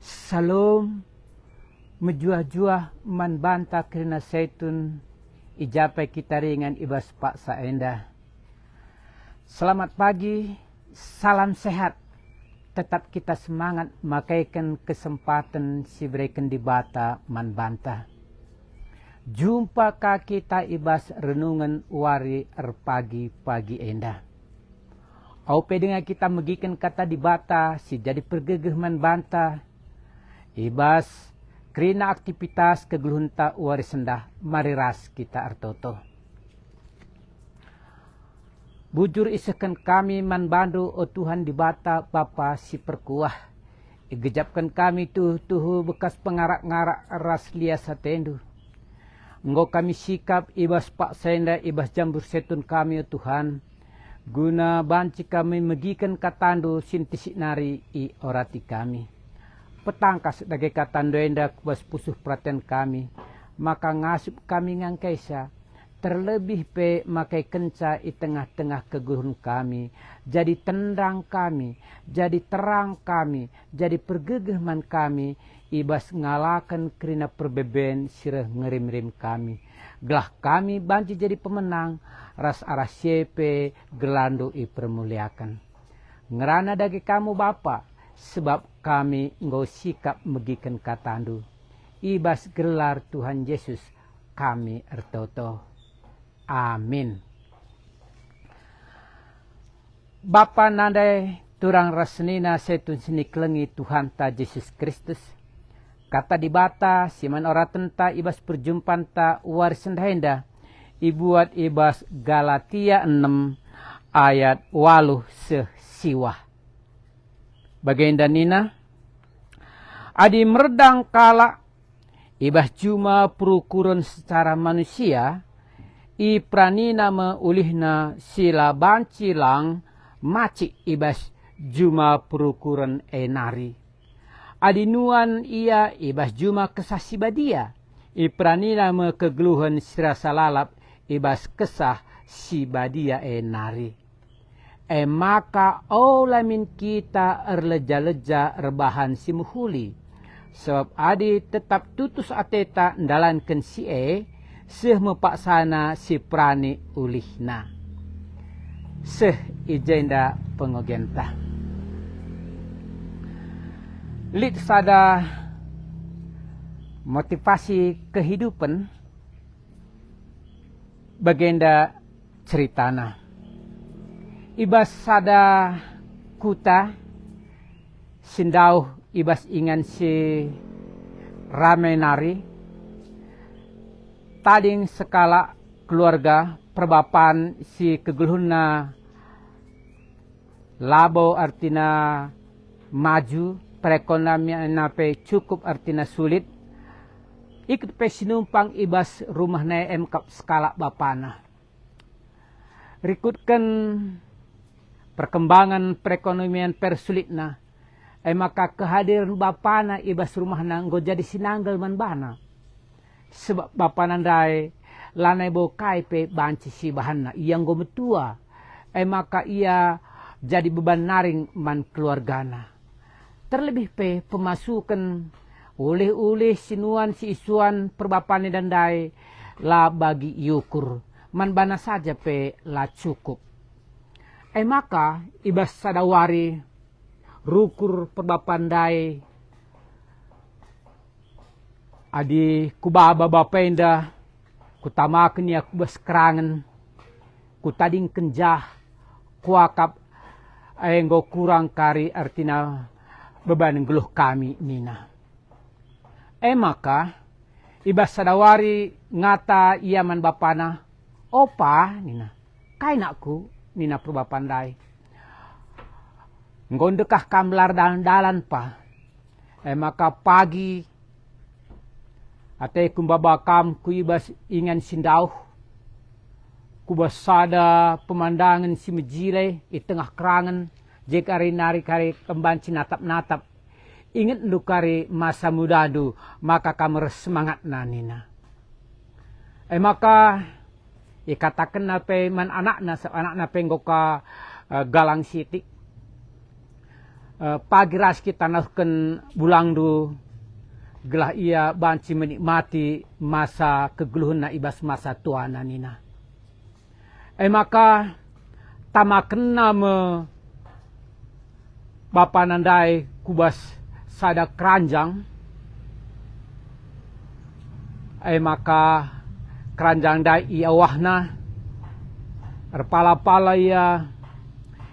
Salom menjuah-juah man banta kerana seitun ijapai kita ringan ibas pak saenda. Selamat pagi, salam sehat. Tetap kita semangat makaikan kesempatan si berikan di bata man banta. Jumpa ka kita ibas renungan wari pagi enda. Aupe dengan kita megikan kata di bata si jadi pergegeh man banta. Ibas kerina aktivitas kegeluhunta wari sendah mariras kita artoto. Bujur isakan kami man bandu o Tuhan di bata Bapa si perkuah. Igejapkan kami tuhu bekas pengarak-ngarak ras lia satendu. Engkau kami sikap ibas pak senda ibas jambur setun kami o Tuhan. Guna banci kami megikan katandu sintisik nari i orati kami. Petangkas sebagai katandu enda kubas pusuh perhatian kami. Maka ngasup kami ngangkaisa. Terlebih pe makai kenca i tengah-tengah keguhun kami. Jadi tendang kami. Jadi terang kami. Jadi pergegeman kami. Ibas ngalakan kerina perbeben sirah ngerim-rim kami. Gelah kami banci jadi pemenang. Ras arah siepe gelandu i permuliakan. Ngerana dagi kamu Bapa. Sebab kami ngau sikap megikan katandu. Ibas gelar Tuhan Yesus kami ertoto. Amin. Bapa nandai turang rasnina setun sini kelengi Tuhan ta Yesus Kristus. Kata di bata siman ora tenta ibas perjumpaan ta war sendahenda. Ibuat ibas Galatia 6 ayat 8 sesiwah. Bagenda nina. Adi merdang kala ibas cuma perukuran secara manusia. I pranina meulihna sila bancilang maci ibas juma perukuran enari. Adinuan ia ibas juma kesasibadia. I pranina me kegeluhan sirasa lalap ibas kesah si badia enari. Maka olamin kita erleja-leja rebahan si muhuli. Sebab adi tetap tutus ateta ndalankan si seh mepaksana si prani ulihna. Seh ijenda pengogenta. Lit sada motivasi kehidupan bagenda ceritana. Ibas sada kuta sindauh ibas ingan si ramenari. Tading sekala keluarga perbapan si kegeluhuna labo artina maju perekonomian nape cukup artina sulit ikut pe sinumpang ibas rumah neem kap skala bapana rikutkan perkembangan perekonomian persulitna maka kehadiran bapana ibas rumah nanggo jadi sinanggal man bana. Sebab bapa nandai lanai bokai pe banci si bahanna yang go metua maka ia jadi beban naring man keluargana. Terlebih pe pemasukan oleh sinuan si isuan perbapane dandai la bagi yukur man bana saja pe la cukup. Maka ibas sadawari rukur perbapandai adi kubaba bapenda kutamakan ya kubas kerangan kutading kenjah kuakap enggo kurang kari artina beban geluh kami nina. Maka ibas sadawari ngata iaman bapana opa nina kainakku nina perbapandai ngondekah kamlar dalan pa. Maka pagi ate kumbabakam kuibas ingan sindauh. Kubas sada pemandangan si mejile di tengah kerangan. Jekari nari kari kembanci natap-natap. Ingat lu kari masa mudadu. Maka kamu semangat nanina. Maka ikatakan nape man anak na penggoka galang sitik. pagi ras kita nahkan bulang du gelah ia banci menikmati masa kegeluhan na ibas masa tuana nina. Maka tamakena me bapa nandai kubas sada keranjang. Maka keranjang dai ia wahna erpala-pala ia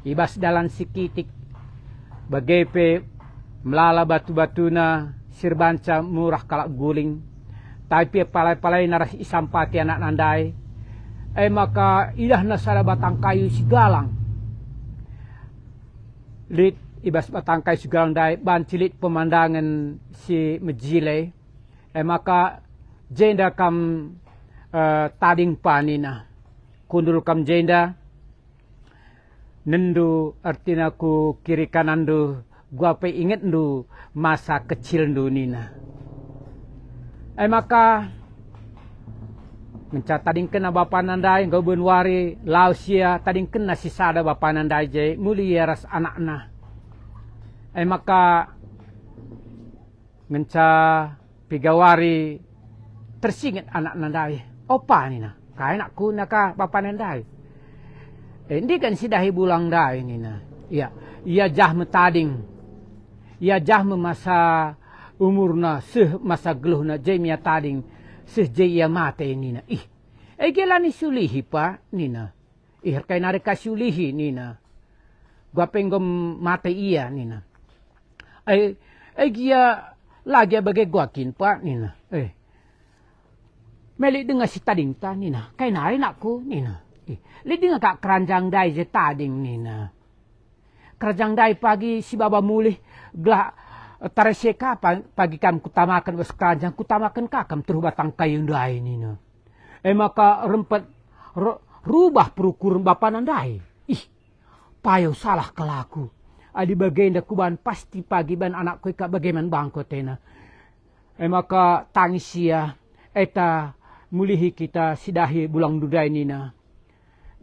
ibas dalam sikitik bagepe melala batu-batuna sirbanca murah kalak guling tapi palai-palai naras isampati anak nandai. Maka idah nasara batang kayu sigalang lit ibas batang kayu sigalang dai bancilit pemandangan si mejile. Maka jenda kam tading panina kundul kam jenda nendu artina ku kiri kanan du gua pe inget du masa kecil du nina. Maka menca tading kena bapa nandai ngau benwari lausia tading kena si sada bapa nandai je mulia ras anakna. Maka menca pigawari tersingat anak nandai opa nina kai nak ku naka bapa nandai. Ini kan si dahi bulang dai nina. Iya, ia jah metading. Ia jah masa umurna seh masa geluhna jemia tading seh je ia mate nina. Gelani sulihi pa nina. Kai nare kasulihi nina. Gua penggom mate ia nina. Gia lagi bagai gua kin pa nina. Melik dengar si tading ta nina. Kai nare nakku nina. Li dengar kak keranjang dai je tading nina. Keranjang dai pagi si baba mulih gelah tareseka pagi kam kutamakan bas keranjang kutamakan kakam terus batang kayu dai nina. Maka rempet rubah perukuran bapa nandai. Payo salah kelaku. Adi bagian kuban pasti pagi ban anakku kak bagaimana bangko tena. Maka tangis ya eta mulihi kita sidahi bulang dudai nina.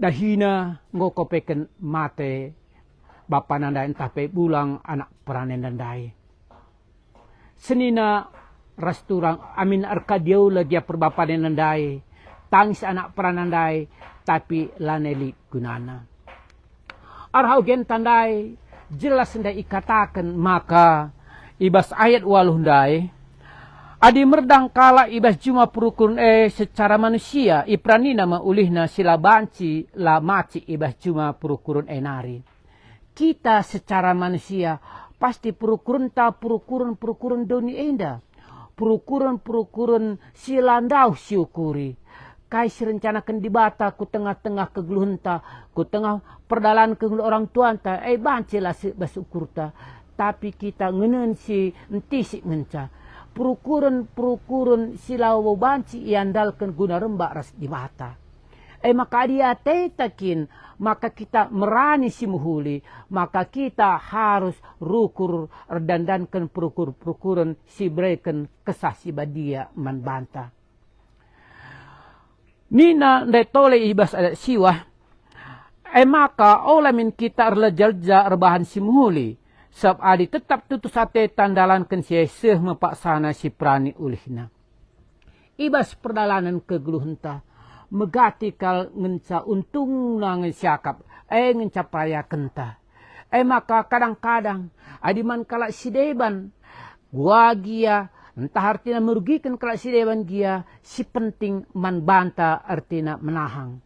Dahina ngokopeken mate bapa nandai entah pe bulang anak peranen nandai. Senina rasturang amin arkadiau lagi perbapanen nandai. Tangis anak peranandai tapi laneli gunana. Arhau gen tandai jelas ndai ikatakan maka ibas ayat waluh ndai. Adi merdang kala ibas cuma perukun secara manusia ipranina maulihna sila banci la maci ibas cuma perukurun nari. Kita secara manusia pasti perukurun doni enda. Perukurun silandau siukuri. Kai rencanakan di bata ku tengah-tengah kegeluhenta, ku tengah perdalan ke orang tuanta, bancilah basukurta. Tapi kita ngenen si entisik ngenca. Perukurun silawo banci iandalkan guna rembak ras di bata. Maka dia tetakin, maka kita merani si muhuli, maka kita harus rukur dandankan perukurun si breken kesah si badia man banta. Nina ndai tole ibas adat siwah. Maka olamin kita erlejalja rebahan si muhuli. Sebab adi tetap tutus ate tandalan kensiai seh mepaksana si prani ulihna. Ibas perdalanan kegeluhenta. Megati kal ngenca untung na ngensiakap. Ngenca praya kenta. Maka kadang-kadang adi man kalak si deban. Gua gia. Entah artinya merugikan kalau si dewan dia, si penting man banta artinya menahang.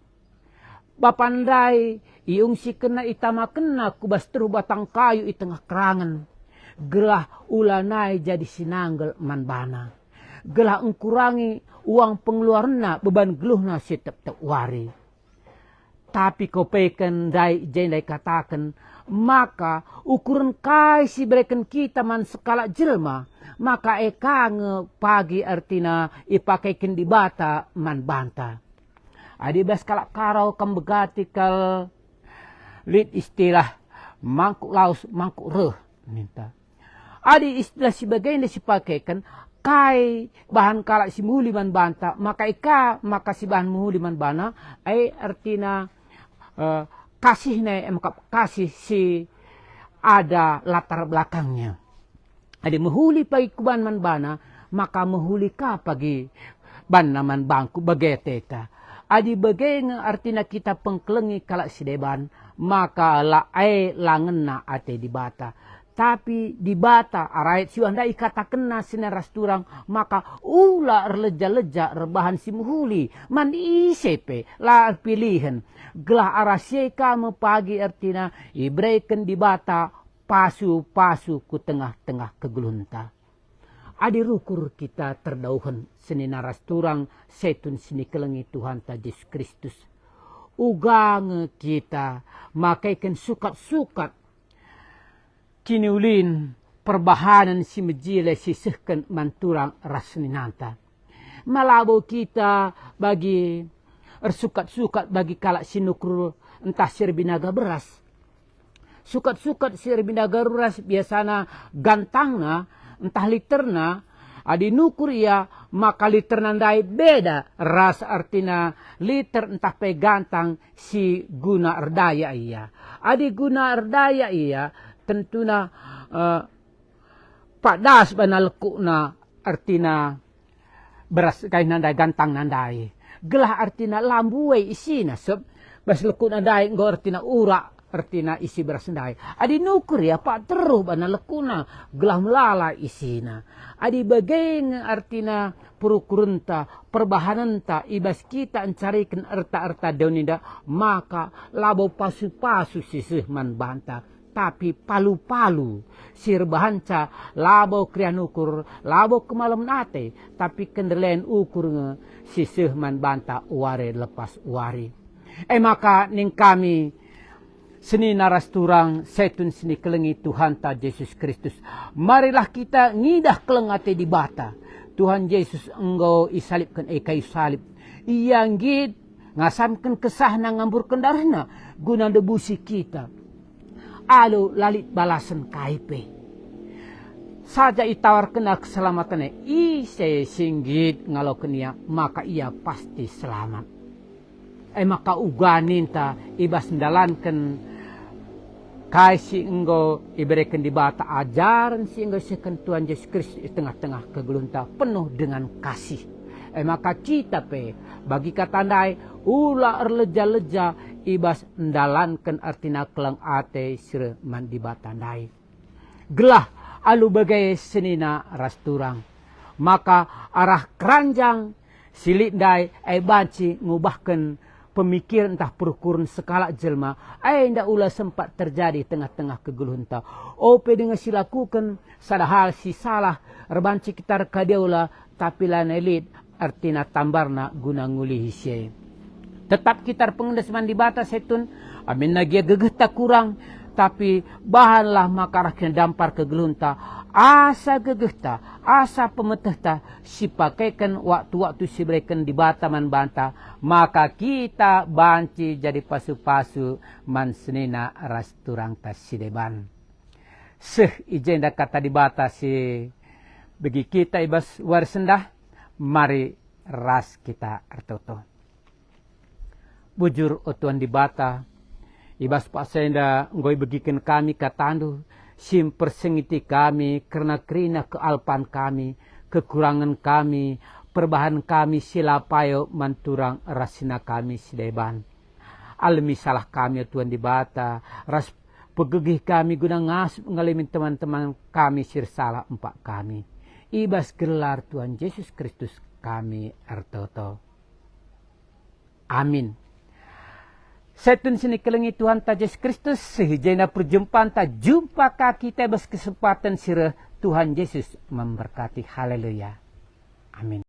Bapandai, iung si kena itama kena kubas teru batang kayu i tengah kerangan. Gelah ulanai jadi sinanggel man bana. Gelah engkurangi uang pengeluaranna beban geluhna si tep-tep wari. Tapi kau peken dai jendai katakan, maka ukuran kai si bereken kita man skala jelma. Maka nge pagi artina ipakaikan di bata man banta. Adi bas kalak karau kam begati kal lit istilah mangkuk laus mangkuk reh minta. Adi istilah si bagian si pakaikan kai bahan kalak si muhuli man banta maka maka si bahan muhuli man bana artina kasih kasih si ada latar belakangnya. Adi menghuli pagi kuban man bana, maka menghuli ka pagi ban naman bangku bageteta. Adi bagai artinya kita pengkelengi kalak sideban, maka la langena ate di bata. Tapi di bata arait siwanda ikata kena sineras turang, maka ula erleja-leja rebahan si muhuli man isepe la pilihan gelah araseka mepagi artina ibreken di bata pasu-pasu ku tengah-tengah kegelunta. Adi rukur kita terdauhan seni naras turang setun sini kelengi Tuhan ta Yesus Kristus. Ugang kita makaikan sukat-sukat kini ulin perbahanan si mejile sisihkan manturang rasninanta. Malabo kita bagi ersukat-sukat bagi kalak sinukru entah sirbinaga beras. Sukat-sukat sirbinaga beras biasana gantangna entah literna adi nukur ia maka liter nandai beda ras artina liter entah pe gantang si guna erdaya ia. Adi guna erdaya ia tentuna padas bana lekukna artina beras kain nandai gantang nandai. Gelah artina lambuwe isina seb bas lekuk nandai nggo artina urak artina isi beras nandai. Adi nukur ya pak teruh bana lekuna gelah melala isina. Adi bageng artina purukurenta perbahananta ibas kita encarikan erta-erta dauninda maka labo pasu-pasu sisih man banta. Tapi palu-palu sirbahanca labo krian ukur labo kemalam nate tapi kendelen ukur nge sisih man banta uare lepas uari. Maka ning kami seni naras turang setun seni kelengi Tuhan ta Yesus Kristus. Marilah kita ngidah kelengate di bata. Tuhan Yesus engkau isalibkan kayu salib. Yang git ngasamkan kesah na ngamburkan darahna guna debusi kita. Alu lalit balasan kaipe. Saja itawar kena keselamatannya. Ise singgit ngalau kenia maka ia pasti selamat. Maka uganinta ibas mendalankan kai si enggo iberikan di bata ajaran si enggo sekan Tuhan Yesus Kristus di tengah-tengah kegelunta penuh dengan kasih. Maka kita pe bagi katandai ula erleja-leja ibas mendalankan artina kelang ate sire man di batandai. Gelah alu bagai senina rasturang. Maka arah keranjang silindai banci ngubahkan pemikir entah perukuran skala jelma ndak ulah sempat terjadi tengah-tengah kegelunta. Ope dengan silakukan sadahal si salah rebanci kita rekadeula tapi lan elit artina tambarna guna nguli hisye. Tetap kita pengendas mandi bata setun amin nagia gegeh tak kurang tapi bahanlah makarah kena dampar kegelunta asa gegehta asa pemetehta si pakaikan waktu-waktu si berikan di bata man banta maka kita banci jadi pasu-pasu man senena ras turang tas sideban. Ijenda kata di bata si bagi kita ibas warsendah mari ras kita artoto. Bujur otuan di bata ibas pak senda ngoi begikan kami katandu sim persengiti kami karena kerina kealpan kami kekurangan kami perbahan kami silapayo manturang rasina kami sideban. Almi salah kami Tuhan di bata ras pegegih kami guna ngas ngalimin teman-teman kami sir salah empat kami. Ibas gelar Tuhan Yesus Kristus kami artoto. Amin. Setun sini kelengi Tuhan ta Yesus Kristus sehijana perjumpaan ta jumpa kita bas kesempatan sirah Tuhan Yesus memberkati. Haleluya. Amin.